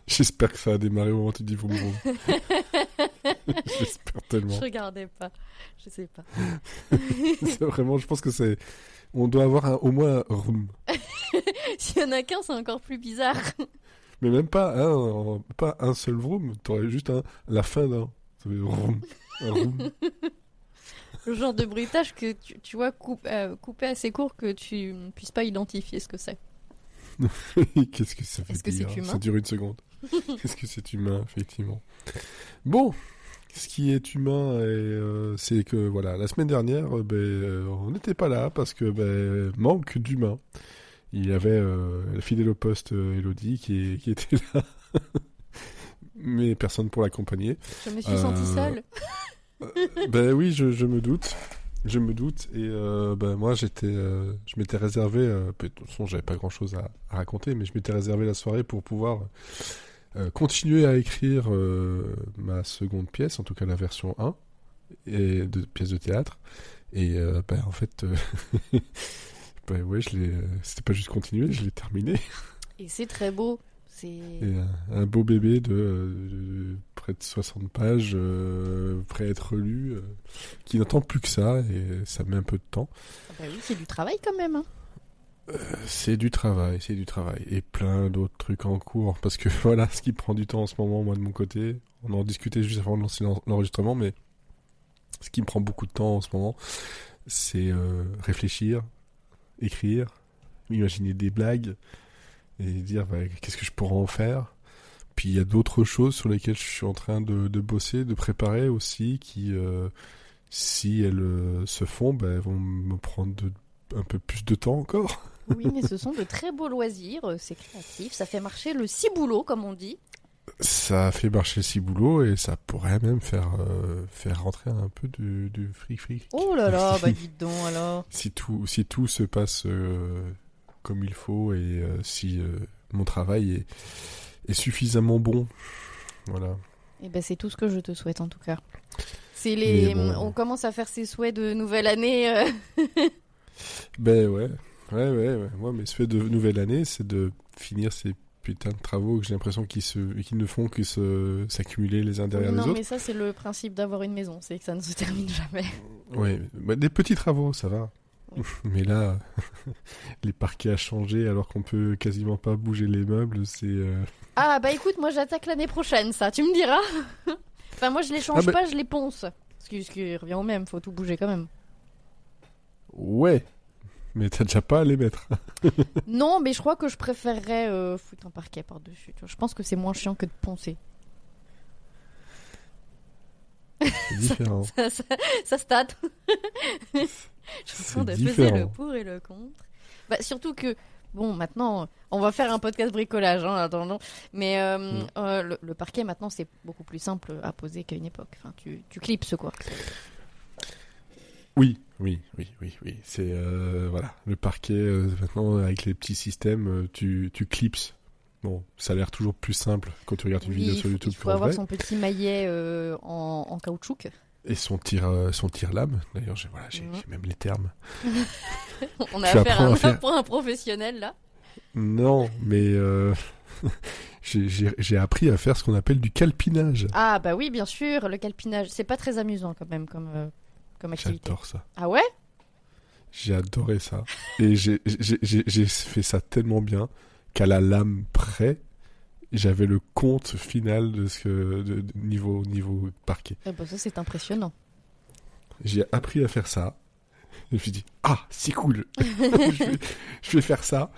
J'espère que ça a démarré au moment où tu dis vroom vroom. J'espère tellement. Je regardais pas. Je sais pas. C'est vraiment, je pense que c'est... On doit avoir au moins un room. S'il y en a qu'un, c'est encore plus bizarre. Mais même pas un seul vroom. T'aurais juste la fin d'un. Ça fait vroom. Un room. Le genre de bruitage que tu vois coupé assez court que tu ne puisses pas identifier ce que c'est. Qu'est-ce que ça fait Est-ce que dire? c'est humain? Ça dure une seconde. Est-ce que c'est humain, effectivement? Bon, ce qui est humain, c'est que voilà, la semaine dernière, on n'était pas là parce que manque d'humains. Il y avait la fidèle au poste Elodie qui était là, mais personne pour l'accompagner. Je me suis sentie seule. Oui, je me doute. Je me doute et moi je m'étais réservé, de toute façon j'avais pas grand chose à raconter, mais je m'étais réservé la soirée pour pouvoir continuer à écrire ma seconde pièce, en tout cas la version 1, et de pièce de théâtre. Et en fait, ouais, c'était pas juste continuer, je l'ai terminé. Et c'est très beau. Et un beau bébé de près de 60 pages, prêt à être lu, qui n'attend plus que ça, et ça met un peu de temps. Ah oui, c'est du travail quand même. Hein. C'est du travail, et plein d'autres trucs en cours, parce que voilà, ce qui prend du temps en ce moment, moi de mon côté, on en discutait juste avant de lancer l'enregistrement, mais ce qui me prend beaucoup de temps en ce moment, c'est réfléchir, écrire, imaginer des blagues, et dire qu'est-ce que je pourrais en faire. Puis il y a d'autres choses sur lesquelles je suis en train de bosser, de préparer aussi, qui, si elles se font, vont me prendre un peu plus de temps encore. Oui, mais ce sont de très beaux loisirs, c'est créatif, ça fait marcher le ciboulot, comme on dit. Ça fait marcher le ciboulot et ça pourrait même faire rentrer un peu du fric. Oh là là, dites donc alors. Si tout se passe comme il faut et si mon travail est suffisamment bon. Voilà. Et c'est tout ce que je te souhaite en tout cas. On commence à faire ses souhaits de nouvelle année. Ouais. Moi, mes souhaits de nouvelle année, c'est de finir ces putains de travaux que j'ai l'impression qu'ils ne font que s'accumuler les uns derrière les autres. Non, mais ça, c'est le principe d'avoir une maison, c'est que ça ne se termine jamais. Ouais, des petits travaux, ça va. Oui. Mais là, les parquets à changer alors qu'on peut quasiment pas bouger les meubles, c'est... Ah écoute, moi j'attaque l'année prochaine, ça, tu me diras. Enfin, moi je les change pas, je les ponce. Ce qui revient au même, faut tout bouger quand même. Ouais, mais t'as déjà pas à les mettre. Non, mais je crois que je préférerais foutre un parquet par-dessus. Je pense que c'est moins chiant que de poncer. C'est différent. Ça se tâte. Je suis en train de peser le pour et le contre. Surtout que, bon, maintenant, on va faire un podcast bricolage, hein, attendons. Mais le parquet, maintenant, c'est beaucoup plus simple à poser qu'à une époque. Enfin, tu clipses, quoi. Oui. C'est, voilà, le parquet, maintenant, avec les petits systèmes, tu clipses. Bon, ça a l'air toujours plus simple quand tu regardes une vidéo sur YouTube. Il faut avoir son petit maillet en caoutchouc. Et son tire-lame. D'ailleurs, j'ai même les termes. On a affaire à un professionnel, là. Non, mais j'ai appris à faire ce qu'on appelle du calpinage. Ah, oui, bien sûr, le calpinage. C'est pas très amusant, quand même, comme activité. J'adore ça. Ah ouais? J'ai adoré ça. Et j'ai fait ça tellement bien qu'à la lame près, j'avais le compte final de niveau parquet. Ça, c'est impressionnant. J'ai appris à faire ça. Je me suis dit, c'est cool. je vais faire ça.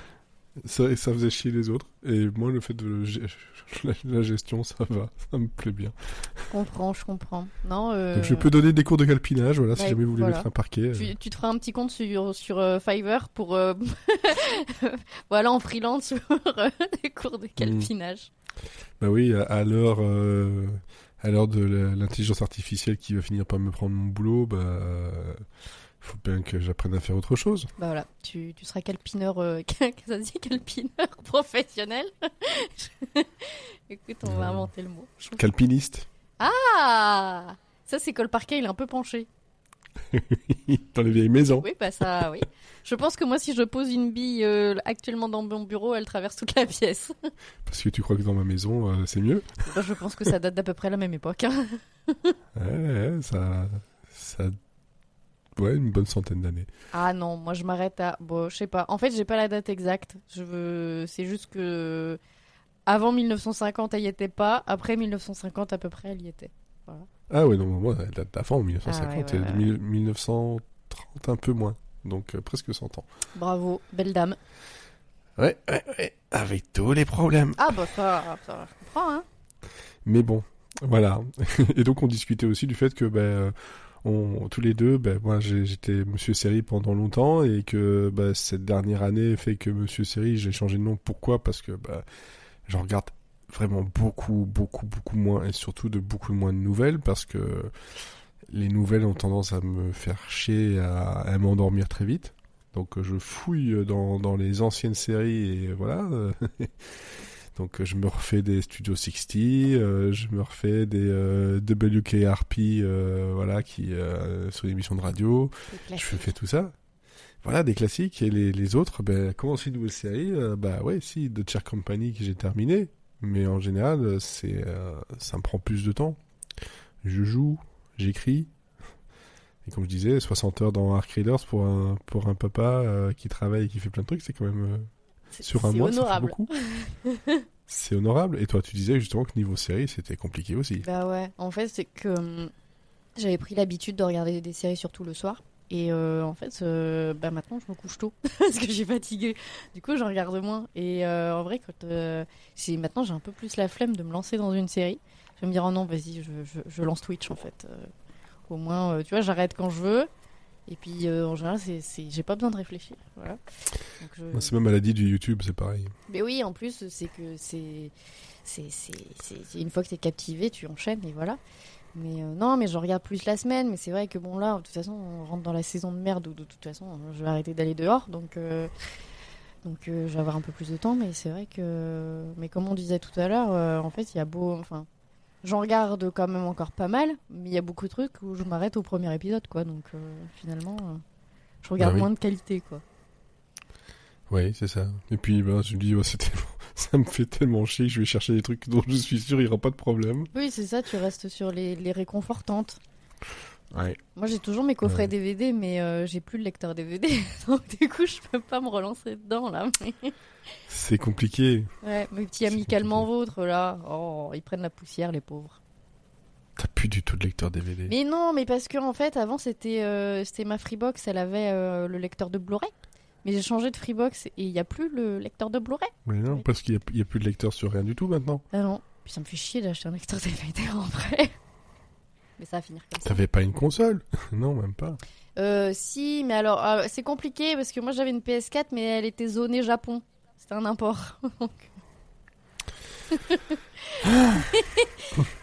Ça faisait chier les autres. Et moi, le fait de la gestion, ça va. Ça me plaît bien. Je comprends. Non, Donc, je peux donner des cours de calpinage, voilà, si jamais vous voulez mettre un parquet. Tu te feras un petit compte sur Fiverr pour... voilà, en freelance sur des cours de calpinage. Oui, à l'heure de l'intelligence artificielle qui va finir par me prendre mon boulot, faut bien que j'apprenne à faire autre chose. Voilà, tu seras calpineur, ça se dit calpineur professionnel. Écoute, on va inventer le mot. Calpiniste. Ah, ça c'est que le parquet il est un peu penché. Dans les vieilles maisons. Oui, bah ça, oui. Je pense que moi, si je pose une bille actuellement dans mon bureau, elle traverse toute la pièce. Parce que tu crois que dans ma maison, c'est mieux? Bah, je pense que ça date d'à peu près la même époque. Hein. Ouais, ça... Ouais, une bonne centaine d'années. Ah non, moi je m'arrête à... Bon, je sais pas. En fait, j'ai pas la date exacte. C'est juste que... Avant 1950, elle y était pas. Après 1950, à peu près, elle y était. Voilà. Ah ouais, non, moi, elle date d'avant 1950, Ah ouais, ouais, ouais. 1930 un peu moins. Donc presque 100 ans. Bravo, belle dame. Ouais, avec tous les problèmes. Ah bah ça je comprends, hein. Mais bon, voilà. Et donc on discutait aussi du fait que tous les deux, moi j'étais Monsieur Série pendant longtemps et que cette dernière année fait que Monsieur Série, j'ai changé de nom. Pourquoi? Parce que j'en regarde vraiment beaucoup moins et surtout de beaucoup moins de nouvelles parce que les nouvelles ont tendance à me faire chier, à m'endormir très vite. Donc je fouille dans les anciennes séries et voilà. Donc je me refais des Studio 60, je me refais des WKRP, voilà, qui sur l'émission de radio. Je fais tout ça. Voilà, des classiques. Et les autres, comment c'est une nouvelle série? Ouais, si, The Chair Company que j'ai terminé. Mais en général, ça me prend plus de temps. Je joue, j'écris. Et comme je disais, 60 heures dans Ark Raiders pour un papa qui travaille et qui fait plein de trucs, c'est quand même... sur un mois, honorable. Ça fait beaucoup. C'est honorable. Et toi, tu disais justement que niveau série, c'était compliqué aussi. Bah ouais, en fait, c'est que j'avais pris l'habitude de regarder des séries surtout le soir. Et en fait, maintenant, je me couche tôt parce que j'ai fatigué. Du coup, j'en regarde moins. Et en vrai, maintenant, j'ai un peu plus la flemme de me lancer dans une série. Je vais me dire, oh non, vas-y, je lance Twitch en fait. Au moins, tu vois, j'arrête quand je veux. Et puis, en général, j'ai pas besoin de réfléchir. Voilà. Donc, c'est même maladie du YouTube, c'est pareil. Mais oui, en plus, c'est que une fois que t'es captivé, tu enchaînes et voilà. Mais non, mais je regarde plus la semaine. Mais c'est vrai que bon, là, de toute façon, on rentre dans la saison de merde où de toute façon, je vais arrêter d'aller dehors. Donc, je vais avoir un peu plus de temps. Mais c'est vrai que. Mais comme on disait tout à l'heure, en fait, il y a Enfin, j'en regarde quand même encore pas mal. Mais il y a beaucoup de trucs où je m'arrête au premier épisode, quoi. Donc, finalement, je regarde moins de qualité, quoi. Oui, c'est ça. Et puis, je me dis, ça me fait tellement chier que je vais chercher des trucs dont je suis sûr il n'y aura pas de problème. Oui, c'est ça, tu restes sur les réconfortantes. Ouais. Moi, j'ai toujours mes coffrets DVD, mais j'ai plus le lecteur DVD. Donc, du coup, je peux pas me relancer dedans, là. C'est compliqué. Ouais, mes petits amicalement vôtres, là. Oh, ils prennent la poussière, les pauvres. T'as plus du tout de lecteur DVD. Mais non, mais parce que, en fait, avant, c'était ma Freebox, elle avait le lecteur de Blu-ray. Mais j'ai changé de Freebox et il n'y a plus le lecteur de Blu-ray. Mais non, parce qu'il n'y a plus de lecteur sur rien du tout maintenant. Ah non. Puis ça me fait chier d'acheter un lecteur DVD en vrai. Mais ça va finir comme ça. T'avais pas une console? Non, même pas. Si, mais alors, c'est compliqué parce que moi j'avais une PS4, mais elle était zonée Japon. C'était un import.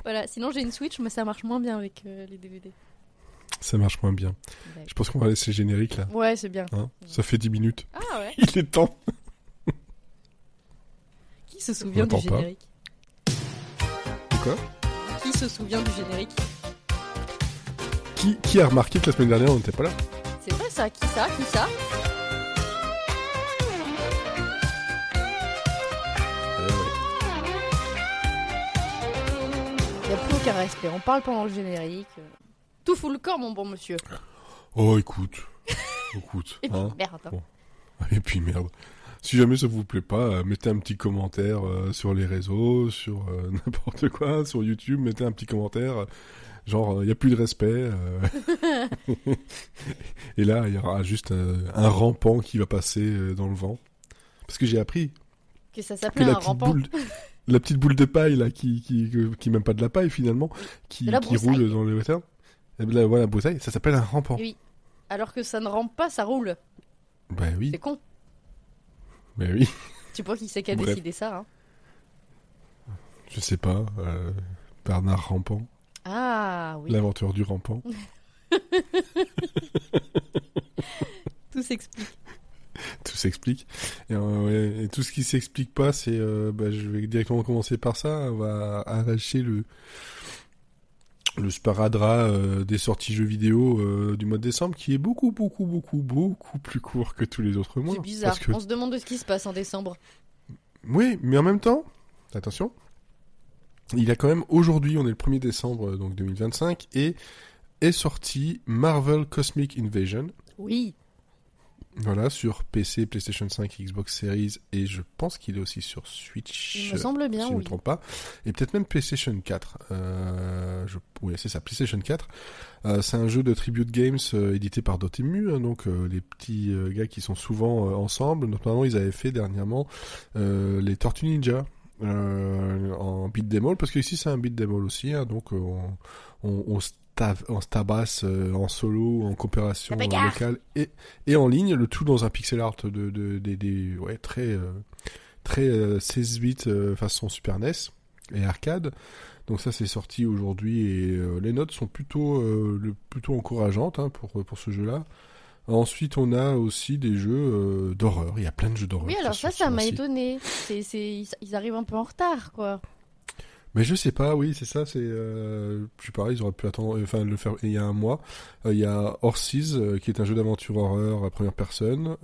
Voilà, sinon j'ai une Switch, mais ça marche moins bien avec les DVD. Ça marche moins bien. Ouais. Je pense qu'on va laisser le générique là. Ouais, c'est bien. Hein, ça fait 10 minutes. Ah ouais. Il est temps. Qui se souvient du générique? Quoi? Qui se souvient du générique? Qui a remarqué que la semaine dernière on n'était pas là? C'est vrai ça? Qui ça? Il n'y a plus aucun respect. On parle pendant le générique. Tout fout le corps, mon bon monsieur. Oh, écoute. Et puis, merde. Bon. Et puis, merde. Si jamais ça vous plaît pas, mettez un petit commentaire sur les réseaux, sur n'importe quoi, sur YouTube, mettez un petit commentaire. Genre, il n'y a plus de respect. Et là, il y aura juste un rampant qui va passer dans le vent. Parce que j'ai appris que ça s'appelait un rampant. La petite boule de paille, là, qui même pas de la paille, finalement, qui roule dans les westerns. Voilà, broussaille, ça s'appelle un rampant. Oui. Alors que ça ne rampe pas, ça roule. Bah oui. C'est con. Bah oui. Tu sais pas qui c'est qui a décidé ça, hein? Je sais pas. Bernard Rampant. Ah oui. L'aventure du rampant. Tout s'explique. Tout s'explique. Et tout ce qui s'explique pas, c'est... je vais directement commencer par ça. On va arracher le sparadrap des sorties jeux vidéo du mois de décembre, qui est beaucoup plus court que tous les autres mois. C'est bizarre, on se demande de ce qui se passe en décembre. Oui, mais en même temps, attention, il y a quand même, aujourd'hui, on est le 1er décembre donc 2025, et est sorti Marvel Cosmic Invasion. Oui. Voilà, sur PC, PlayStation 5, Xbox Series, et je pense qu'il est aussi sur Switch. Il me semble bien, si je ne me trompe pas. Et peut-être même PlayStation 4. Oui, c'est ça, PlayStation 4. C'est un jeu de Tribute Games édité par Dotemu, hein, donc les petits gars qui sont souvent ensemble. Notamment, ils avaient fait dernièrement les Tortues Ninja en beat'em all, parce que ici c'est un beat'em all aussi, hein, donc on se tabasse en solo, en coopération locale et en ligne, le tout dans un pixel art ouais, très 16-bit façon Super NES et arcade. Donc ça c'est sorti aujourd'hui et les notes sont plutôt encourageantes hein, pour ce jeu-là. Ensuite, on a aussi des jeux d'horreur. Il y a plein de jeux d'horreur. Oui, alors ça m'a étonné. Ils arrivent un peu en retard, quoi. Mais je sais pas, oui, c'est ça, je sais pas, ils auraient pu attendre, enfin, le faire il y a un mois. Il y a Horses, qui est un jeu d'aventure horreur à première personne,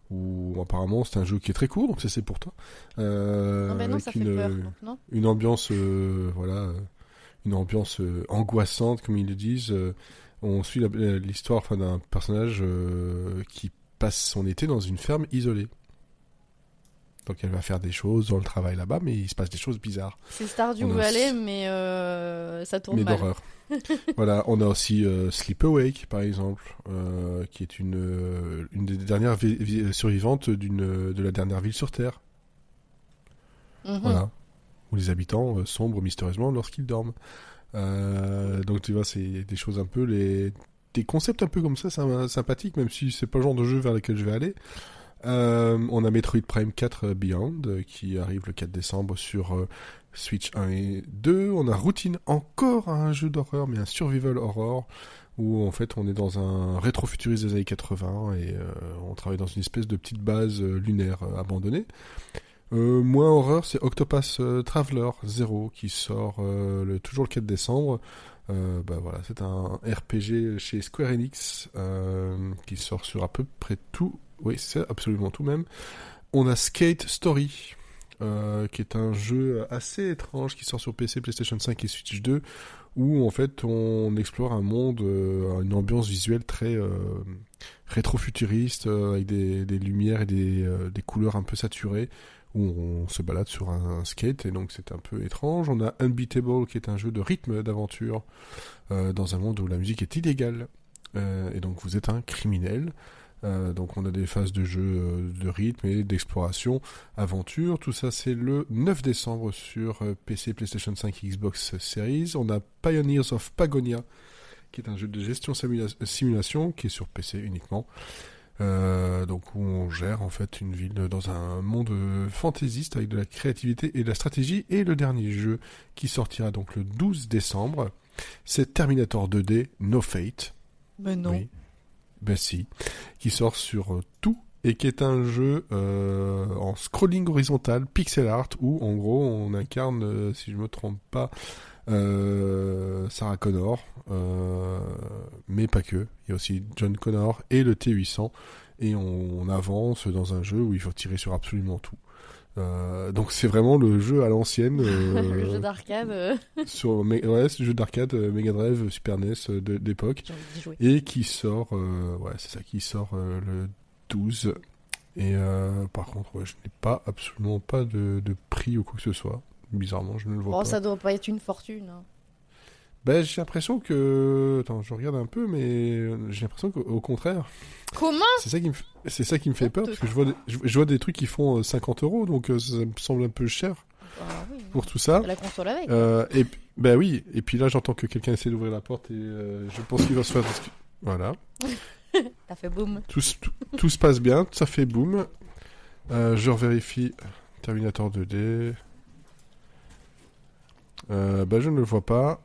où apparemment c'est un jeu qui est très court, donc c'est pour toi. Non, ça fait peur, donc, non. Une ambiance, voilà, une ambiance angoissante, comme ils le disent. On suit l'histoire d'un personnage qui passe son été dans une ferme isolée. Donc elle va faire des choses dans le travail là-bas, mais il se passe des choses bizarres. C'est Stardew Valley, mais ça tourne mal. Mais d'horreur. Voilà, on a aussi Sleep Awake, par exemple, qui est une des dernières survivantes de la dernière ville sur Terre. Mm-hmm. Voilà. Où les habitants sombrent mystérieusement lorsqu'ils dorment. Donc tu vois, c'est des choses un peu... des concepts un peu comme ça, sympathiques, même si c'est pas le genre de jeu vers lequel je vais aller. On a Metroid Prime 4 Beyond qui arrive le 4 décembre sur Switch 1 et 2. On a Routine, encore un jeu d'horreur, mais un survival horror, où en fait on est dans un rétro-futuriste des années 80 et on travaille dans une espèce de petite base lunaire abandonnée. Moins horreur, c'est Octopath Traveler 0 qui sort toujours le 4 décembre. Voilà, c'est un RPG chez Square Enix qui sort sur à peu près tout. Oui, c'est absolument tout même. On a Skate Story, qui est un jeu assez étrange qui sort sur PC, PlayStation 5 et Switch 2, où en fait on explore un monde, une ambiance visuelle très rétro-futuriste, avec des lumières et des couleurs un peu saturées, où on se balade sur un skate, et donc c'est un peu étrange. On a Unbeatable, qui est un jeu de rythme d'aventure, dans un monde où la musique est illégale, et donc vous êtes un criminel. Donc on a des phases de jeu de rythme et d'exploration, aventure. Tout ça c'est le 9 décembre sur PC, PlayStation 5, Xbox Series. On a Pioneers of Pagonia, qui est un jeu de gestion simulation qui est sur PC uniquement. Donc où on gère en fait une ville dans un monde fantaisiste avec de la créativité et de la stratégie. Et le dernier jeu qui sortira donc le 12 décembre, c'est Terminator 2D No Fate. Mais non. Oui. Ben si, qui sort sur tout et qui est un jeu en scrolling horizontal, pixel art, où en gros on incarne, si je me trompe pas, Sarah Connor, mais pas que. Il y a aussi John Connor et le T800, et on avance dans un jeu où il faut tirer sur absolument tout. Donc c'est vraiment le jeu à l'ancienne. Le jeu d'arcade. Ouais, c'est le jeu d'arcade Mega Drive, Super NES d'époque. J'ai envie d'y jouer. Et qui sort, ouais, c'est ça, qui sort le 12. Et par contre, ouais, je n'ai absolument pas de prix ou quoi que ce soit. Bizarrement, je ne le vois pas. Ça doit pas être une fortune. Hein. Ben, j'ai l'impression que... Attends, je regarde un peu, mais j'ai l'impression qu'au contraire... Comment ? C'est ça qui me fait peur, parce que je vois des trucs qui font 50 €, donc ça me semble un peu cher oui. pour tout ça. La console avec. Ben oui, et puis là j'entends que quelqu'un essaie d'ouvrir la porte, et je pense qu'il va se faire... Voilà. T'as fait boum. Tout se passe bien, ça fait boum. Je revérifie Terminator 2D. Je ne le vois pas.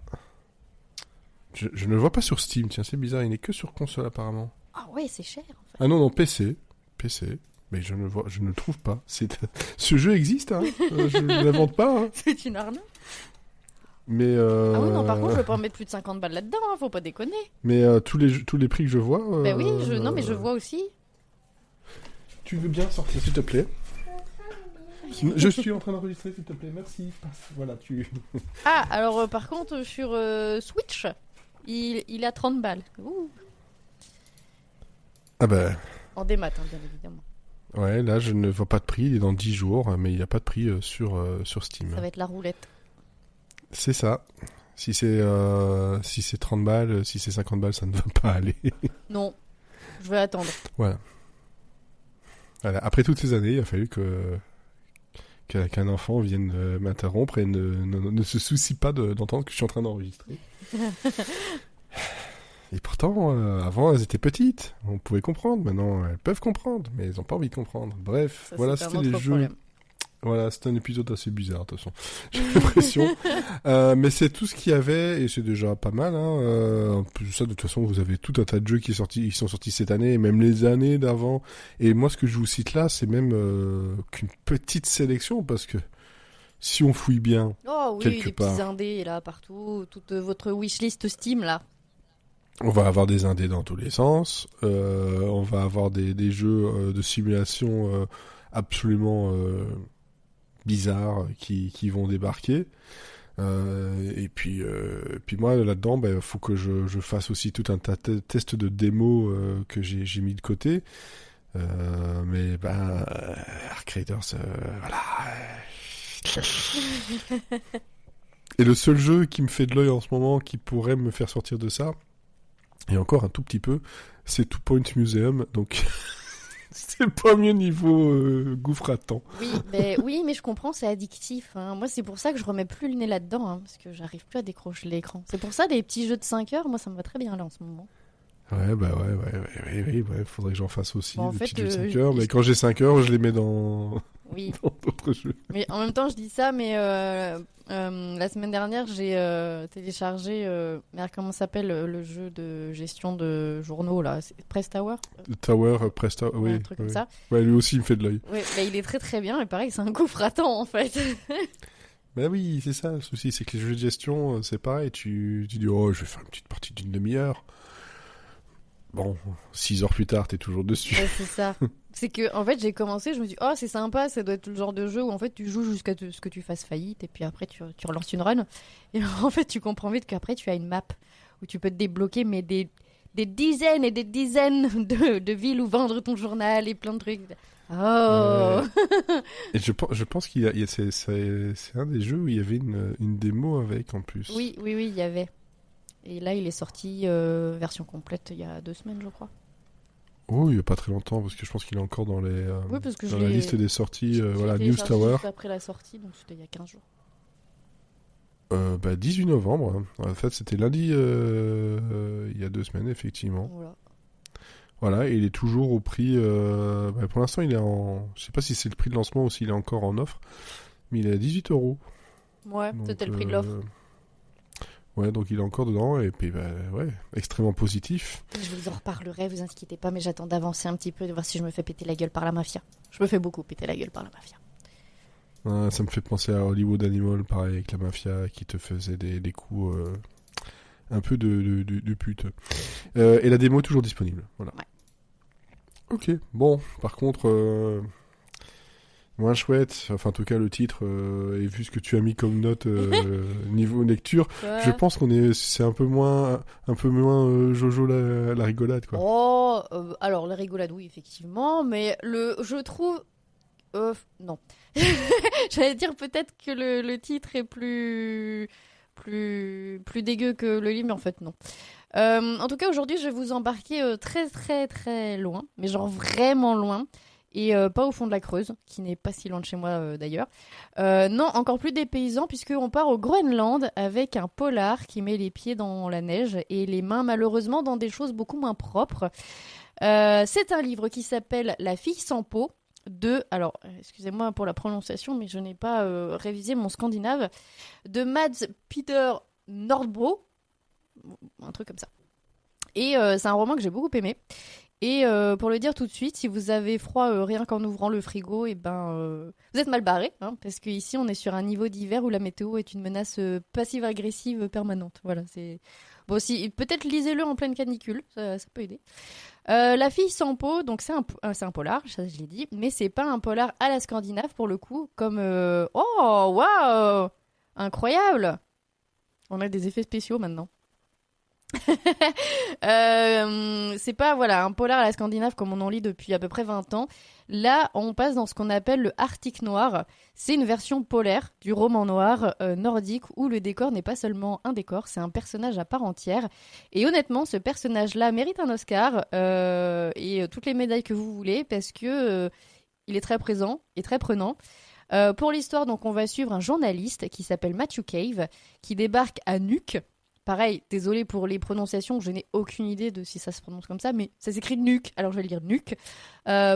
Je ne le vois pas sur Steam, tiens, c'est bizarre, il n'est que sur console apparemment. Ah ouais, c'est cher en fait. Ah non, PC. Mais je ne le trouve pas. Ce jeu existe, hein. Je ne l'invente pas. Hein. C'est une arnaque. Mais Ah oui, non, par contre, je veux pas en mettre plus de 50 balles là-dedans, hein, faut pas déconner. Mais tous les prix que je vois... Bah oui, non, mais je vois aussi. Tu veux bien sortir, s'il te plaît? Je suis en train d'enregistrer, s'il te plaît, merci. Voilà, Ah, alors par contre, sur Switch, il a 30 balles. Ouh. Ah bah... En démat, hein, bien évidemment. Ouais, là, je ne vois pas de prix, il est dans 10 jours, mais il n'y a pas de prix sur Steam. Ça va être la roulette. C'est ça. Si c'est 30 balles, si c'est 50 balles, ça ne va pas aller. Non, je vais attendre. Voilà. Après toutes ces années, il a fallu qu'un enfant vienne m'interrompre et ne se soucie pas d'entendre que je suis en train d'enregistrer. Et pourtant, avant, elles étaient petites. On pouvait comprendre. Maintenant, elles peuvent comprendre, mais elles n'ont pas envie de comprendre. Bref, ça, voilà, c'était les jeux. Voilà, c'était un épisode assez bizarre, de toute façon. J'ai l'impression. Mais c'est tout ce qu'il y avait, et c'est déjà pas mal. En plus de ça, de toute façon, vous avez tout un tas de jeux qui sont sortis cette année, et même les années d'avant. Et moi, ce que je vous cite là, c'est même qu'une petite sélection, parce que si on fouille bien, quelque des part, petits indés, là, partout, toute votre wishlist Steam, là. on va avoir des indés dans tous les sens. On va avoir des jeux de simulation absolument bizarres qui vont débarquer. Et puis moi, là-dedans, faut que je fasse aussi tout un tas de tests de démo que j'ai mis de côté. Mais Arc Raiders, voilà. Et le seul jeu qui me fait de l'œil en ce moment, qui pourrait me faire sortir de ça, et encore un tout petit peu, c'est Two Point Museum, donc c'est pas mieux niveau gouffre à temps. Oui, mais je comprends, c'est addictif. Hein. Moi, c'est pour ça que je remets plus le nez là-dedans, hein, parce que j'arrive plus à décrocher l'écran. C'est pour ça, des petits jeux de 5 heures, moi, ça me va très bien là en ce moment. Ouais, faudrait que j'en fasse aussi, Bon, des petits jeux de 5 heures, mais quand j'ai 5 heures, je les mets dans... Oui. dans d'autres jeux. Mais en même temps, je dis ça, mais la semaine dernière, j'ai téléchargé, comment s'appelle le jeu de gestion de journaux là, c'est Press Tower. Press Tower, oui. Un truc comme ça. Ouais, lui aussi, il me fait de l'œil. Ouais, il est très très bien, mais pareil, c'est un gouffre à temps en fait. Ben oui, c'est ça, le souci, c'est que les jeux de gestion, c'est pareil, tu dis, oh, je vais faire une petite partie d'une demi-heure. Bon, 6 heures plus tard, t'es toujours dessus. Ouais, c'est ça. C'est que, en fait, j'ai commencé, je me suis dit, oh, c'est sympa, ça doit être le genre de jeu où, en fait, tu joues jusqu'à ce que tu fasses faillite, et puis après, tu relances une run. Et en fait, tu comprends vite qu'après, tu as une map où tu peux te débloquer, mais des dizaines et des dizaines de villes où vendre ton journal et plein de trucs. Oh Et je pense c'est un des jeux où il y avait une démo avec, en plus. Oui, il y avait. Et là, il est sorti version complète il y a 2 semaines, je crois. Oh, il n'y a pas très longtemps, parce que je pense qu'il est encore dans la liste des sorties. Voilà, News Tower. Après la sortie, donc c'était il y a 15 jours. 18 novembre. Hein. En fait, c'était lundi il y a 2 semaines, effectivement. Voilà, et il est toujours au prix... pour l'instant, il est en... Je sais pas si c'est le prix de lancement ou s'il est encore en offre, mais il est à 18 €. Ouais, donc, c'était le prix de l'offre. Ouais, donc il est encore dedans, et puis extrêmement positif. Je vous en reparlerai, vous inquiétez pas, mais j'attends d'avancer un petit peu, de voir si je me fais péter la gueule par la mafia. Je me fais beaucoup péter la gueule par la mafia. Ça me fait penser à Hollywood Animal, pareil, avec la mafia qui te faisait des coups un peu de pute. Et la démo est toujours disponible, voilà. Ouais. Ok, bon, par contre... moins chouette, enfin en tout cas le titre, et vu ce que tu as mis comme note niveau lecture, je pense c'est un peu moins Jojo la rigolade, quoi. Oh, alors la rigolade, oui, effectivement, mais je trouve... non. J'allais dire peut-être que le titre est plus dégueu que le livre, mais en fait non. En tout cas, aujourd'hui, je vais vous embarquer très très très loin, mais genre vraiment loin. Et pas au fond de la Creuse, qui n'est pas si loin de chez moi d'ailleurs. Non, encore plus dépaysant, puisqu'on part au Groenland avec un polar qui met les pieds dans la neige et les mains malheureusement dans des choses beaucoup moins propres. C'est un livre qui s'appelle La fille sans peau, alors excusez-moi pour la prononciation, mais je n'ai pas révisé mon scandinave, de Mads Peter Nordbro, un truc comme ça. Et c'est un roman que j'ai beaucoup aimé. Et pour le dire tout de suite, si vous avez froid rien qu'en ouvrant le frigo, et vous êtes mal barré, hein, parce qu'ici on est sur un niveau d'hiver où la météo est une menace passive-agressive permanente. Voilà, c'est bon. Si peut-être lisez-le en pleine canicule, ça peut aider. La fille sans peau, donc c'est un polar, ça je l'ai dit, mais c'est pas un polar à la Scandinave pour le coup, comme oh waouh, incroyable, on a des effets spéciaux maintenant. C'est pas un polar à la Scandinave comme on en lit depuis à peu près 20 ans. Là, on passe dans ce qu'on appelle le Arctique noir. C'est une version polaire du roman noir nordique où le décor n'est pas seulement un décor, c'est un personnage à part entière. Et honnêtement, ce personnage-là mérite un Oscar et toutes les médailles que vous voulez parce que il est très présent et très prenant. Pour l'histoire, donc, on va suivre un journaliste qui s'appelle Matthew Cave qui débarque à Nuuk. Pareil, désolé pour les prononciations, je n'ai aucune idée de si ça se prononce comme ça, mais ça s'écrit Nuuk, alors je vais le dire Nuuk,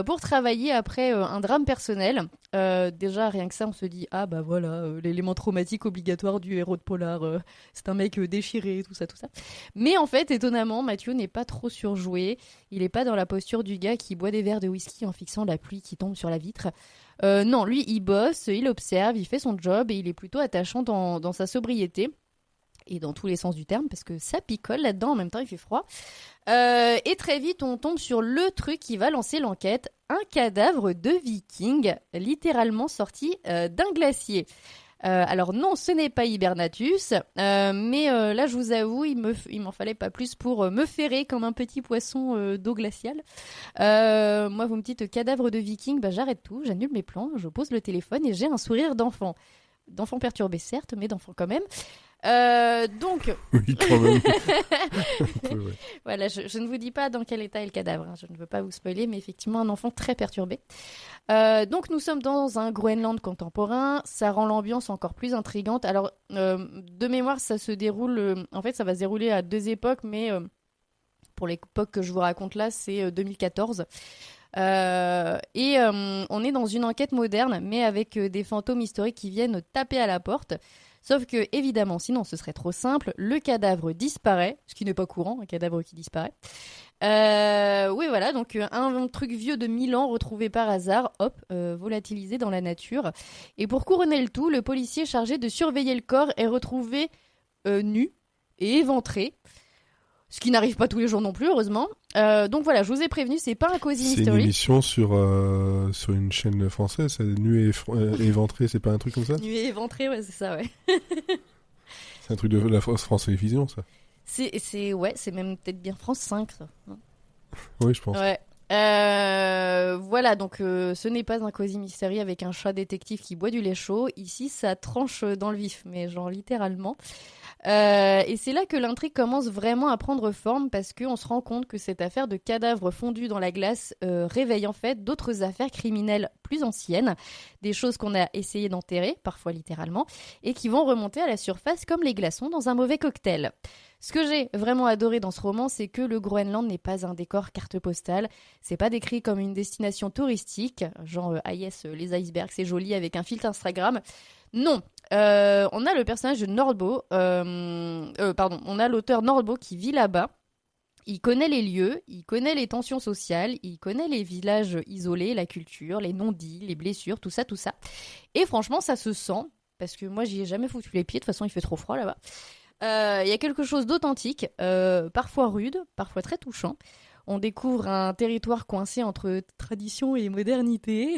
pour travailler après un drame personnel. Déjà, rien que ça, on se dit, ah bah voilà, l'élément traumatique obligatoire du héros de polar, c'est un mec déchiré, tout ça, tout ça. Mais en fait, étonnamment, Mathieu n'est pas trop surjoué, il n'est pas dans la posture du gars qui boit des verres de whisky en fixant la pluie qui tombe sur la vitre. Non, lui, il bosse, il observe, il fait son job et il est plutôt attachant dans sa sobriété. Et dans tous les sens du terme, parce que ça picole là-dedans, en même temps il fait froid. Et très vite, on tombe sur le truc qui va lancer l'enquête, un cadavre de viking, littéralement sorti d'un glacier. Alors non, ce n'est pas Hibernatus, mais là, je vous avoue, il m'en fallait pas plus pour me ferrer comme un petit poisson d'eau glaciale. Moi, vous me dites cadavre de viking, j'arrête tout, j'annule mes plans, je pose le téléphone et j'ai un sourire d'enfant. D'enfant perturbé, certes, mais d'enfant quand même. Donc... Oui, quand même. Ouais. Voilà, je ne vous dis pas dans quel état est le cadavre, hein, je ne veux pas vous spoiler, mais effectivement un enfant très perturbé. Donc nous sommes dans un Groenland contemporain, ça rend l'ambiance encore plus intrigante. Alors, de mémoire, ça se déroule... en fait, ça va se dérouler à deux époques, mais pour l'époque que je vous raconte là, c'est 2014. On est dans une enquête moderne, mais avec des fantômes historiques qui viennent taper à la porte. Sauf que, évidemment, sinon ce serait trop simple, le cadavre disparaît, ce qui n'est pas courant, un cadavre qui disparaît. Oui, voilà, donc un truc vieux de 1000 ans retrouvé par hasard, hop, volatilisé dans la nature. Et pour couronner le tout, le policier chargé de surveiller le corps est retrouvé nu et éventré. Ce qui n'arrive pas tous les jours non plus, heureusement. Donc voilà, je vous ai prévenu, c'est pas un Cozy Mystery. C'est une émission sur une chaîne française, c'est Nu et éventré, c'est pas un truc comme ça ? Nu et éventré, ouais, c'est ça, ouais. C'est un truc de la France Télévisions, ça. C'est même peut-être bien France 5, ça. Oui, je pense. Ouais. Voilà, donc ce n'est pas un Cozy Mystery avec un chat détective qui boit du lait chaud. Ici, ça tranche dans le vif, mais genre littéralement. Et c'est là que l'intrigue commence vraiment à prendre forme parce qu'on se rend compte que cette affaire de cadavres fondus dans la glace réveille en fait d'autres affaires criminelles plus anciennes, des choses qu'on a essayé d'enterrer, parfois littéralement, et qui vont remonter à la surface comme les glaçons dans un mauvais cocktail. Ce que j'ai vraiment adoré dans ce roman, c'est que le Groenland n'est pas un décor carte postale, c'est pas décrit comme une destination touristique, genre ah yes, les icebergs c'est joli avec un filtre Instagram. Non, on a le personnage de Nordbo, on a l'auteur Nordbo qui vit là-bas. Il connaît les lieux, il connaît les tensions sociales, il connaît les villages isolés, la culture, les non-dits, les blessures, tout ça. Et franchement, ça se sent, parce que moi, j'y ai jamais foutu les pieds, de toute façon, il fait trop froid là-bas. Il y a quelque chose d'authentique, parfois rude, parfois très touchant. On découvre un territoire coincé entre tradition et modernité,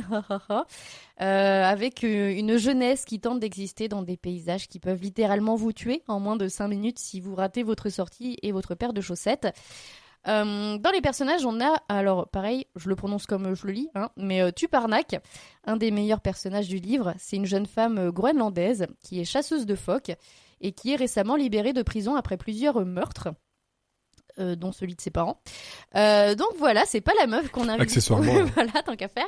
avec une jeunesse qui tente d'exister dans des paysages qui peuvent littéralement vous tuer en moins de 5 minutes si vous ratez votre sortie et votre paire de chaussettes. Dans les personnages, on a, alors pareil, je le prononce comme je le lis, mais Tuparnak, un des meilleurs personnages du livre, c'est une jeune femme groenlandaise qui est chasseuse de phoques et qui est récemment libérée de prison après plusieurs meurtres. Dont celui de ses parents. Donc voilà, c'est pas la meuf qu'on invite. Accessoirement. Voilà, tant qu'à faire.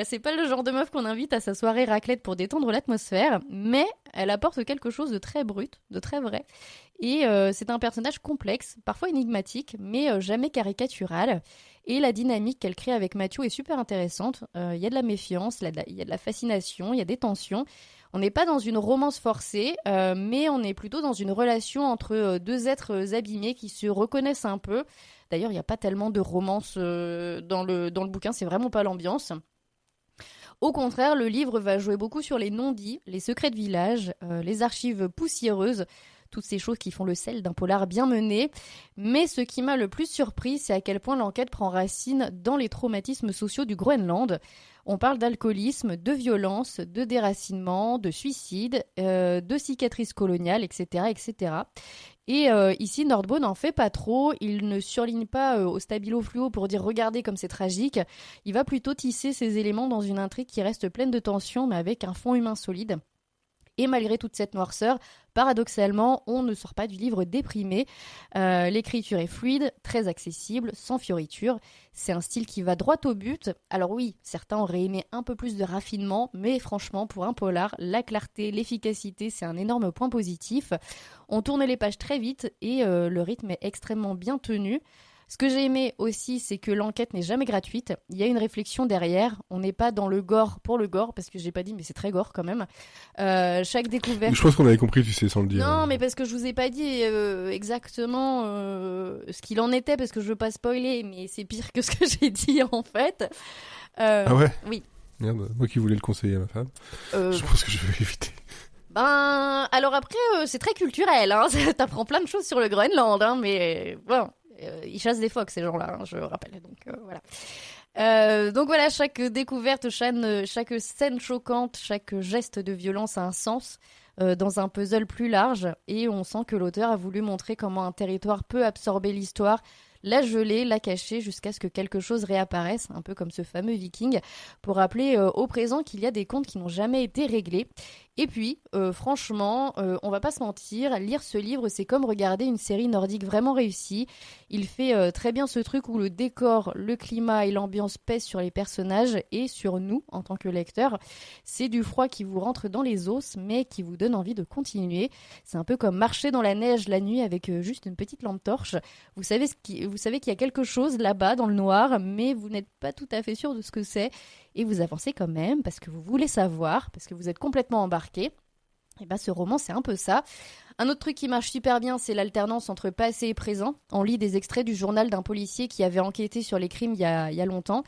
C'est pas le genre de meuf qu'on invite à sa soirée raclette pour détendre l'atmosphère, mais elle apporte quelque chose de très brut, de très vrai. Et c'est un personnage complexe, parfois énigmatique, mais jamais caricatural. Et la dynamique qu'elle crée avec Mathieu est super intéressante. Il y a de la méfiance, il y a de la fascination, il y a des tensions. On n'est pas dans une romance forcée, mais on est plutôt dans une relation entre deux êtres abîmés qui se reconnaissent un peu D'ailleurs, il n'y a pas tellement de romance dans le bouquin, c'est vraiment pas l'ambiance. Au contraire, le livre va jouer beaucoup sur les non-dits, les secrets de village, les archives poussiéreuses, toutes ces choses qui font le sel d'un polar bien mené. Mais ce qui m'a le plus surpris, c'est à quel point l'enquête prend racine dans les traumatismes sociaux du Groenland. On parle d'alcoolisme, de violence, de déracinement, de suicide, de cicatrices coloniales, etc. etc. Et ici, Nordbo n'en fait pas trop. Il ne surligne pas au stabilo fluo pour dire « regardez comme c'est tragique ». Il va plutôt tisser ces éléments dans une intrigue qui reste pleine de tension, mais avec un fond humain solide. Et malgré toute cette noirceur, paradoxalement, on ne sort pas du livre déprimé. L'écriture est fluide, très accessible, sans fioritures. C'est un style qui va droit au but. Alors oui, certains auraient aimé un peu plus de raffinement, mais franchement, pour un polar, la clarté, l'efficacité, c'est un énorme point positif. On tourne les pages très vite et le rythme est extrêmement bien tenu. Ce que j'ai aimé aussi, c'est que l'enquête n'est jamais gratuite. Il y a une réflexion derrière. On n'est pas dans le gore pour le gore, parce que j'ai pas dit, mais c'est très gore quand même. Chaque découverte... Je pense qu'on avait compris, tu sais, sans le dire. Non, mais parce que je vous ai pas dit exactement ce qu'il en était, parce que je veux pas spoiler, mais c'est pire que ce que j'ai dit en fait. Ah ouais? Oui. Merde, moi qui voulais le conseiller à ma femme. Je pense que je vais éviter. Ben, alors après, c'est très culturel, hein. T'apprends plein de choses sur le Groenland, hein, mais bon... ils chassent des phoques, ces gens-là, hein, je rappelle. Donc voilà, chaque découverte, chaque scène choquante, chaque geste de violence a un sens dans un puzzle plus large. Et on sent que l'auteur a voulu montrer comment un territoire peut absorber l'histoire, la geler, la cacher jusqu'à ce que quelque chose réapparaisse, un peu comme ce fameux viking, pour rappeler au présent qu'il y a des comptes qui n'ont jamais été réglés. Et puis, franchement, on va pas se mentir, lire ce livre, c'est comme regarder une série nordique vraiment réussie. Il fait très bien ce truc où le décor, le climat et l'ambiance pèsent sur les personnages et sur nous en tant que lecteurs. C'est du froid qui vous rentre dans les os, mais qui vous donne envie de continuer. C'est un peu comme marcher dans la neige la nuit avec juste une petite lampe torche. Vous savez qu'il y a quelque chose là-bas dans le noir, mais vous n'êtes pas tout à fait sûr de ce que c'est. Et vous avancez quand même parce que vous voulez savoir, parce que vous êtes complètement embarqué. Et ben ce roman, c'est un peu ça. Un autre truc qui marche super bien, c'est l'alternance entre passé et présent. On lit des extraits du journal d'un policier qui avait enquêté sur les crimes il y a longtemps.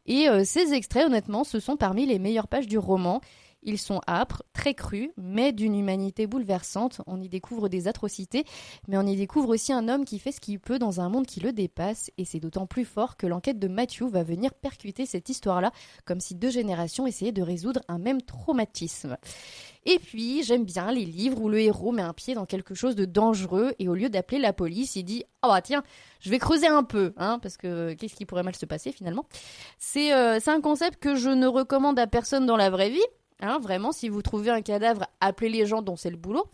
Et ces extraits, honnêtement, ce sont parmi les meilleures pages du roman. Ils sont âpres, très crus, mais d'une humanité bouleversante. On y découvre des atrocités, mais on y découvre aussi un homme qui fait ce qu'il peut dans un monde qui le dépasse. Et c'est d'autant plus fort que l'enquête de Matthew va venir percuter cette histoire-là, comme si 2 générations essayaient de résoudre un même traumatisme. Et puis, j'aime bien les livres où le héros met un pied dans quelque chose de dangereux et au lieu d'appeler la police, il dit « Ah bah tiens, je vais creuser un peu, hein, parce que qu'est-ce qui pourrait mal se passer finalement ?» C'est un concept que je ne recommande à personne dans la vraie vie. Hein, vraiment, si vous trouvez un cadavre, appelez les gens dont c'est le boulot.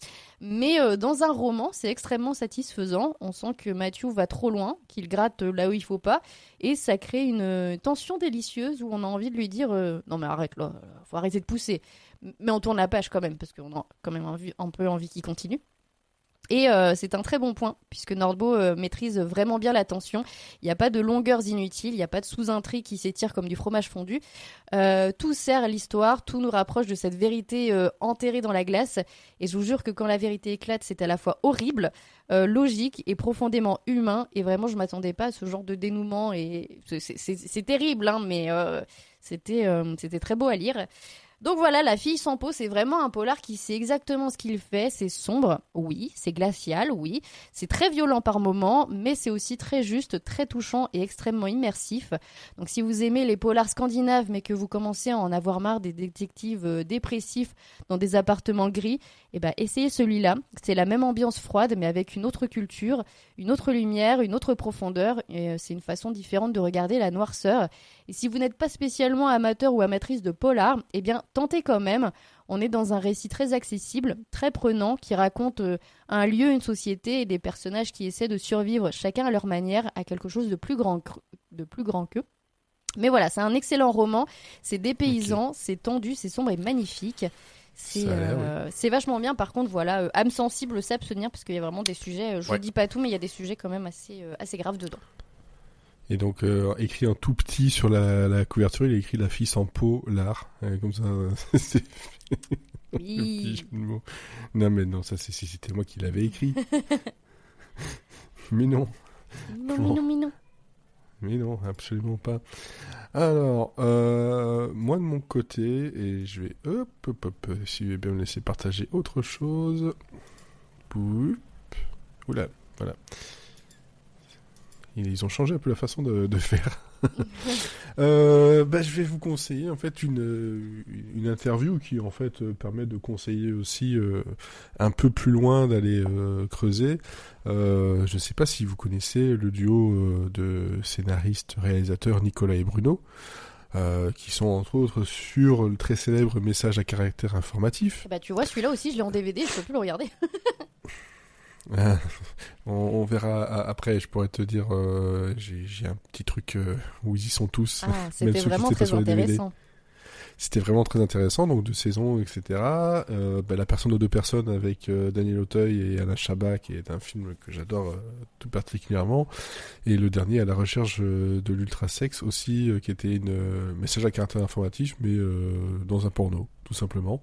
Mais dans un roman, c'est extrêmement satisfaisant. On sent que Matthew va trop loin, qu'il gratte là où il faut pas. Et ça crée une tension délicieuse où on a envie de lui dire non mais arrête là, faut arrêter de pousser. Mais on tourne la page quand même, parce qu'on a quand même un peu envie qu'il continue. Et c'est un très bon point, puisque Nordbo maîtrise vraiment bien la tension. Il n'y a pas de longueurs inutiles, il n'y a pas de sous-intrigue qui s'étire comme du fromage fondu. Tout sert à l'histoire, tout nous rapproche de cette vérité enterrée dans la glace. Et je vous jure que quand la vérité éclate, c'est à la fois horrible, logique et profondément humain. Et vraiment, je ne m'attendais pas à ce genre de dénouement. Et c'est terrible, hein, mais c'était très beau à lire. Donc voilà, La fille sans peau, c'est vraiment un polar qui sait exactement ce qu'il fait. C'est sombre, oui. C'est glacial, oui. C'est très violent par moments, mais c'est aussi très juste, très touchant et extrêmement immersif. Donc si vous aimez les polars scandinaves, mais que vous commencez à en avoir marre des détectives dépressifs dans des appartements gris, eh ben essayez celui-là. C'est la même ambiance froide, mais avec une autre culture, une autre lumière, une autre profondeur. Et c'est une façon différente de regarder la noirceur. Et si vous n'êtes pas spécialement amateur ou amatrice de polar, eh bien tentez quand même. On est dans un récit très accessible, très prenant, qui raconte un lieu, une société et des personnages qui essaient de survivre chacun à leur manière à quelque chose de plus grand qu'eux. Mais voilà, c'est un excellent roman, c'est dépaysant, c'est tendu, c'est sombre et magnifique. C'est vachement bien. Par contre, voilà, âme sensible, s'abstenir parce qu'il y a vraiment des sujets, je ne dis pas tout, mais il y a des sujets quand même assez graves dedans. Et donc, écrit en tout petit sur la couverture, il a écrit La fille sans peau, l'art. Comme ça, c'est... Oui. Non, mais non, ça, c'était moi qui l'avais écrit. Mais non. Non. Mais non, absolument pas. Alors, moi de mon côté, et je vais, si vous voulez bien me laisser partager autre chose. Poup. Oula, voilà. Ils ont changé un peu la façon de faire. Je vais vous conseiller en fait une interview qui en fait permet de conseiller aussi un peu plus loin d'aller creuser. Je ne sais pas si vous connaissez le duo de scénaristes-réalisateurs Nicolas et Bruno, qui sont entre autres sur le très célèbre Message à caractère informatif. Bah tu vois, celui-là aussi je l'ai en DVD, je peux plus le regarder. On verra après, je pourrais te dire, j'ai un petit truc où ils y sont tous. Ah, c'était vraiment très intéressant. C'était vraiment très intéressant, donc 2 saisons, etc. La personne aux 2 personnes avec Daniel Auteuil et Alain Chabat, qui est un film que j'adore tout particulièrement. Et le dernier, À la recherche de l'ultrasex aussi, qui était une message à caractère informatif, mais dans un porno, tout simplement.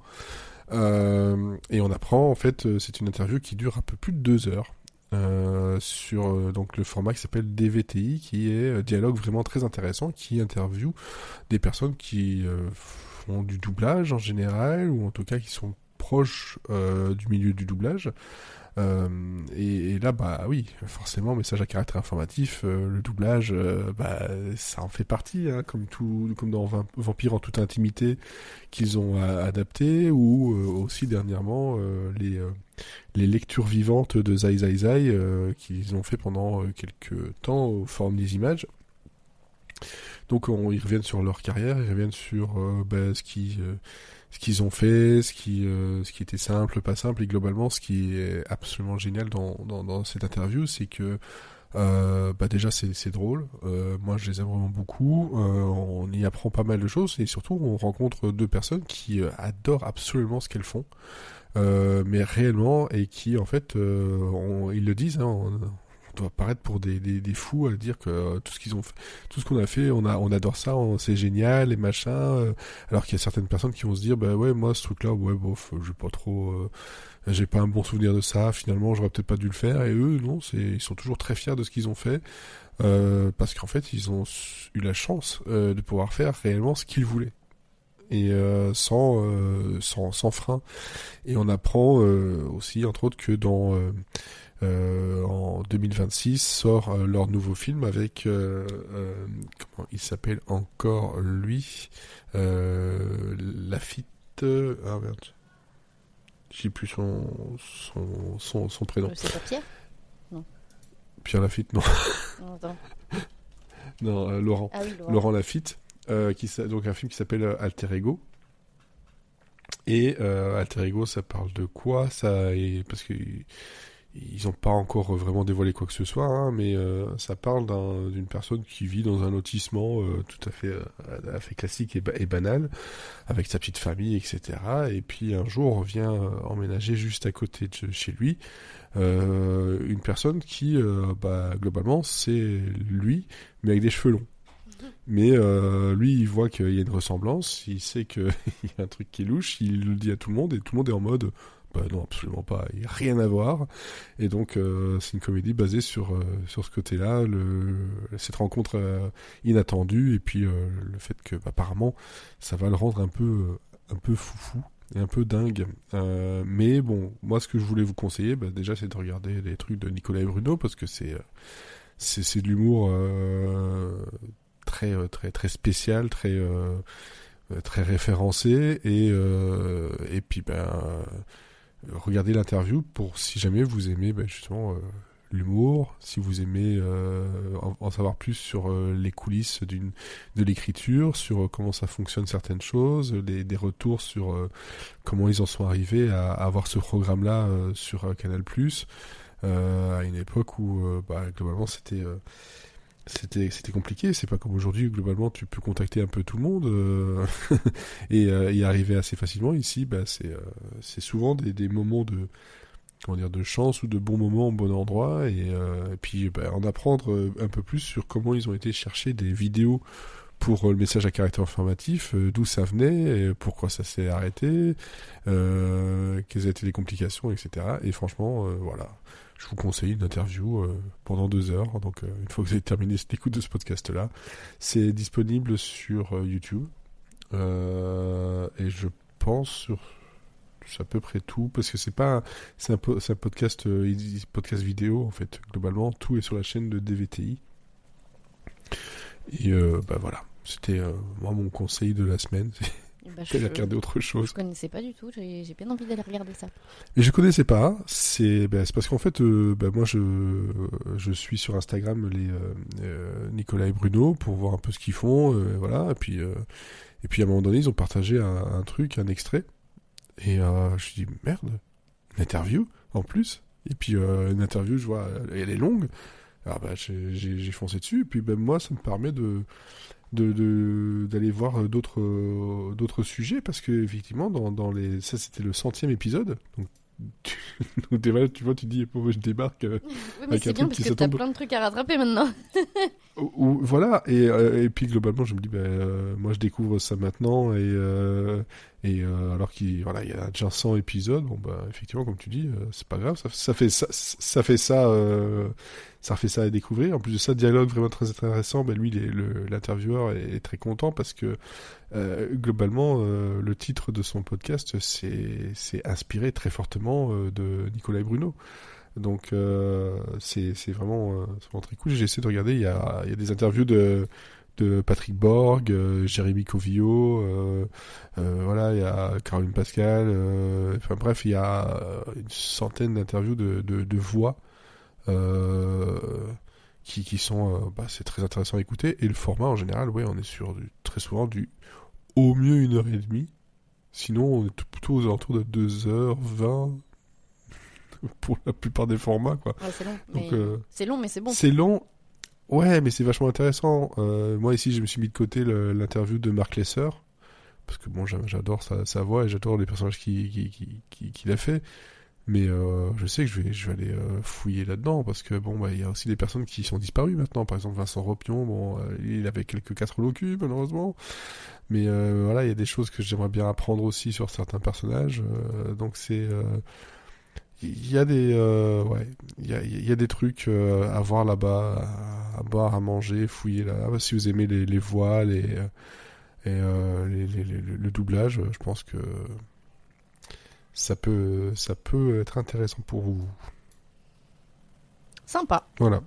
Et on apprend, en fait, c'est une interview qui dure un peu plus de 2 heures. Sur donc le format qui s'appelle DVTI, qui est dialogue vraiment très intéressant, qui interviewe des personnes qui font du doublage en général, ou en tout cas qui sont proches du milieu du doublage. Et là, bah oui, forcément, message à caractère informatif, le doublage, ça en fait partie, hein, comme dans Vampire en toute intimité qu'ils ont adapté, ou aussi dernièrement les lectures vivantes de Zai Zai Zai qu'ils ont fait pendant quelques temps aux formes des images. Donc ils reviennent sur leur carrière, ils reviennent sur ce qu'ils ont fait, ce qui était simple, pas simple, et globalement ce qui est absolument génial dans cette interview, c'est que déjà c'est drôle, moi je les aime vraiment beaucoup, on y apprend pas mal de choses, et surtout on rencontre 2 personnes qui adorent absolument ce qu'elles font, mais réellement, et qui en fait ils le disent, hein, on doit paraître pour des fous à dire que tout ce qu'ils ont fait, tout ce qu'on a fait, on adore ça, c'est génial et machin, alors qu'il y a certaines personnes qui vont se dire bah ouais, moi ce truc là, ouais bof, j'ai pas un bon souvenir de ça, finalement j'aurais peut-être pas dû le faire, et eux non, ils sont toujours très fiers de ce qu'ils ont fait, parce qu'en fait ils ont eu la chance de pouvoir faire réellement ce qu'ils voulaient, et sans frein. Et on apprend aussi entre autres que en 2026 sort leur nouveau film avec comment il s'appelle encore lui, Lafitte, ah merde, je sais plus son prénom. C'est pas Pierre? Non. Pierre Lafitte, non. Attends. Non, Laurent. Ah oui, Laurent Lafitte, donc un film qui s'appelle Alter Ego. Et Alter Ego, ça parle de quoi? Parce que ils n'ont pas encore vraiment dévoilé quoi que ce soit, hein, mais ça parle d'une personne qui vit dans un lotissement tout à fait classique et banal, avec sa petite famille, etc. Et puis un jour, on vient emménager juste à côté de chez lui une personne qui, globalement, c'est lui, mais avec des cheveux longs. Mais lui, il voit qu'il y a une ressemblance, il sait qu'il y a un truc qui est louche, il le dit à tout le monde, et tout le monde est en mode non, absolument pas, il n'y a rien à voir. Et donc c'est une comédie basée sur ce côté-là, cette rencontre inattendue, et puis le fait que apparemment ça va le rendre un peu foufou et un peu dingue. Mais bon, moi ce que je voulais vous conseiller, déjà c'est de regarder les trucs de Nicolas et Bruno, parce que c'est de l'humour très très très spécial, très référencé, et puis regardez l'interview pour, si jamais vous aimez justement l'humour, si vous aimez en savoir plus sur les coulisses de l'écriture, sur comment ça fonctionne certaines choses, des retours sur comment ils en sont arrivés à avoir ce programme-là sur Canal+, à une époque où globalement c'était compliqué, c'est pas comme aujourd'hui, globalement tu peux contacter un peu tout le monde et y arriver assez facilement. Ici c'est souvent des moments de chance, ou de bons moments au bon endroit, et puis en apprendre un peu plus sur comment ils ont été chercher des vidéos pour le message à caractère informatif, d'où ça venait, et pourquoi ça s'est arrêté, quelles étaient les complications, etc. Et franchement, voilà, je vous conseille une interview pendant 2 heures. Donc, une fois que vous avez terminé l'écoute de ce podcast-là, c'est disponible sur YouTube. Et je pense sur à peu près tout, parce que c'est un podcast, podcast vidéo, en fait. Globalement, tout est sur la chaîne de DVTI. Et voilà, c'était moi mon conseil de la semaine. J'ai regardé autre chose. Je connaissais pas du tout, j'ai bien envie d'aller regarder ça. Et je connaissais pas, c'est parce qu'en fait, moi je suis sur Instagram Nicolas et Bruno pour voir un peu ce qu'ils font, voilà. Et puis à un moment donné, ils ont partagé un truc, un extrait. Et je me suis dit, merde, une interview en plus. Et puis une interview, je vois, elle est longue. Alors j'ai foncé dessus. Et puis moi, ça me permet d'aller voir d'autres sujets, parce que effectivement, ça c'était le 100e épisode. Donc tu vois, tu dis, je débarque. Oui, mais c'est bien parce que t'as plein de trucs à rattraper maintenant. Voilà, et puis globalement, je me dis, moi je découvre ça maintenant, et alors qu'il y a déjà 100 épisodes, bon effectivement, comme tu dis, c'est pas grave, ça fait ça à découvrir. En plus de ça, dialogue vraiment très intéressant. Lui, l'intervieweur est très content parce que globalement, le titre de son podcast, c'est inspiré très fortement de Nicolas et Bruno. Donc c'est vraiment très cool. J'ai essayé de regarder, il y a des interviews de Patrick Borg, Jérémy Covillo, voilà, il y a Caroline Pascal, enfin bref, il y a une centaine d'interviews de voix qui sont c'est très intéressant à écouter. Et le format en général, on est sur très souvent du au mieux 1h30, sinon on est plutôt aux alentours de 2h20 pour la plupart des formats, quoi. Ouais, c'est long. Donc, c'est long, mais c'est bon. C'est long. Ouais, mais c'est vachement intéressant. Moi, ici, je me suis mis de côté l'interview de Marc Lesser, parce que bon, j'adore sa voix et j'adore les personnages qu'il a fait. Mais je sais que je vais aller fouiller là-dedans, parce que bon, il y a aussi des personnes qui sont disparues maintenant. Par exemple, Vincent Ropion, il avait quelques casseroles au cul, malheureusement. Mais voilà, il y a des choses que j'aimerais bien apprendre aussi sur certains personnages. Donc c'est... il y a des trucs à voir là-bas, à boire, à manger, fouiller là. Si vous aimez les voix, le doublage, je pense que ça peut être intéressant pour vous. Sympa. Voilà.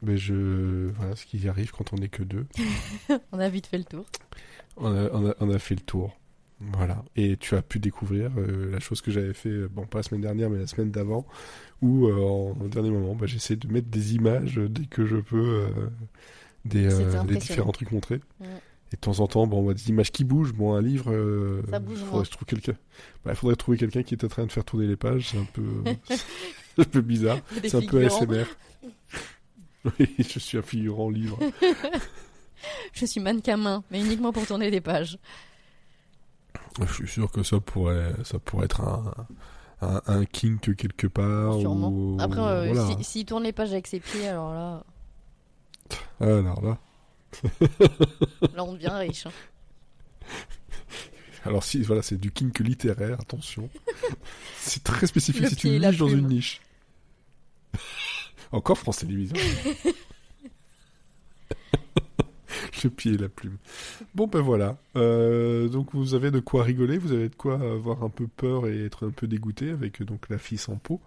Mais voilà ce qui arrive quand on n'est que 2. On a vite fait le tour. On a fait le tour. Voilà, et tu as pu découvrir la chose que j'avais fait, pas la semaine dernière, mais la semaine d'avant, où en dernier moment, j'essaie de mettre des images dès que je peux, des différents trucs montrés. Ouais. Et de temps en temps, on voit des images qui bougent. Bon, un livre, ça bouge. Faudrait trouver quelqu'un qui est en train de faire tourner les pages. C'est un peu bizarre. C'est un peu ASMR. Oui, je suis un figurant livre. Je suis mannequin main, mais uniquement pour tourner des pages. Je suis sûr que ça pourrait être un kink quelque part. Sûrement. Après, voilà. s'il tourne les pages avec ses pieds, alors là... Alors là... Là, on devient riche. Hein. Alors si, voilà, c'est du kink littéraire, attention. C'est très spécifique, c'est une niche dans une niche. Encore France Télévisions. Le pied et la plume. Bon, voilà. Donc vous avez de quoi rigoler, vous avez de quoi avoir un peu peur et être un peu dégoûté avec donc La fille sans peau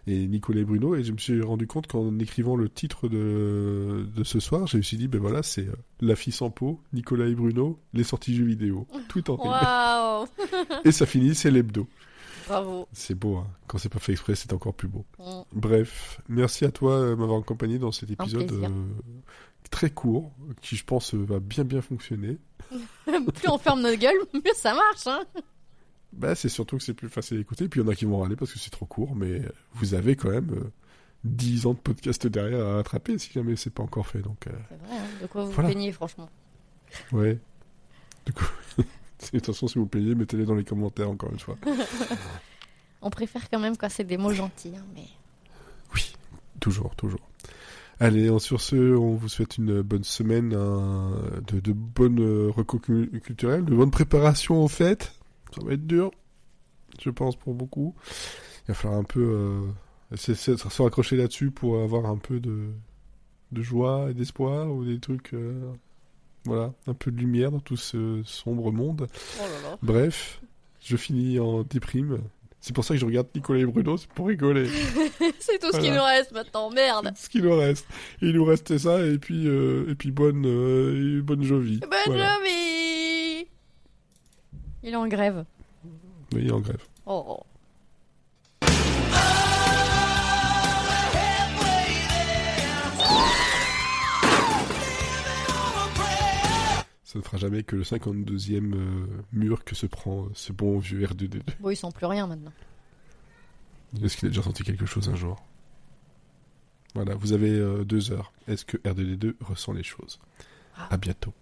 et Nicolas et Bruno. Et je me suis rendu compte qu'en écrivant le titre de ce soir, je me suis dit, voilà, c'est La fille sans peau, Nicolas et Bruno, les sorties jeux vidéo. Tout en rime. Waouh. Et ça finit, c'est l'hebdo. Bravo. C'est beau, hein. Quand c'est pas fait exprès, c'est encore plus beau. Bref, merci à toi de m'avoir accompagné dans cet épisode très court, qui je pense va bien fonctionner. Plus on ferme notre gueule, mieux ça marche, hein. C'est surtout que c'est plus facile à écouter, puis il y en a qui vont râler parce que c'est trop court, mais vous avez quand même 10 ans de podcast derrière à rattraper si jamais c'est pas encore fait. Donc, c'est vrai, hein. De quoi vous plaignez, franchement. Ouais. Du coup, attention, si vous plaignez, mettez-les dans les commentaires encore une fois. On préfère quand même quand c'est des mots gentils, hein, mais... Oui, toujours. Allez, sur ce, on vous souhaite une bonne semaine, de bonnes recos culturelles, de bonnes préparations aux fêtes. Ça va être dur. je pense, pour beaucoup. Il va falloir un peu se raccrocher là-dessus pour avoir un peu de joie et d'espoir, ou des trucs... voilà, un peu de lumière dans tout ce sombre monde. Oh là là. Bref, je finis en déprime. C'est pour ça que je regarde Nicolas et Bruno, c'est pour rigoler. C'est tout ce qui nous reste maintenant, merde. C'est ce qu'il nous reste. Et il nous restait ça, et puis bonne Jovi. Bonne Jovi. Il est en grève. Oui, il est en grève. Oh. Ça ne fera jamais que le 52e mur que se prend ce bon vieux R2D2. Bon, il sent plus rien maintenant. Est-ce qu'il a déjà senti quelque chose un jour? Voilà, vous avez 2 heures. Est-ce que R2D2 ressent les choses? À bientôt.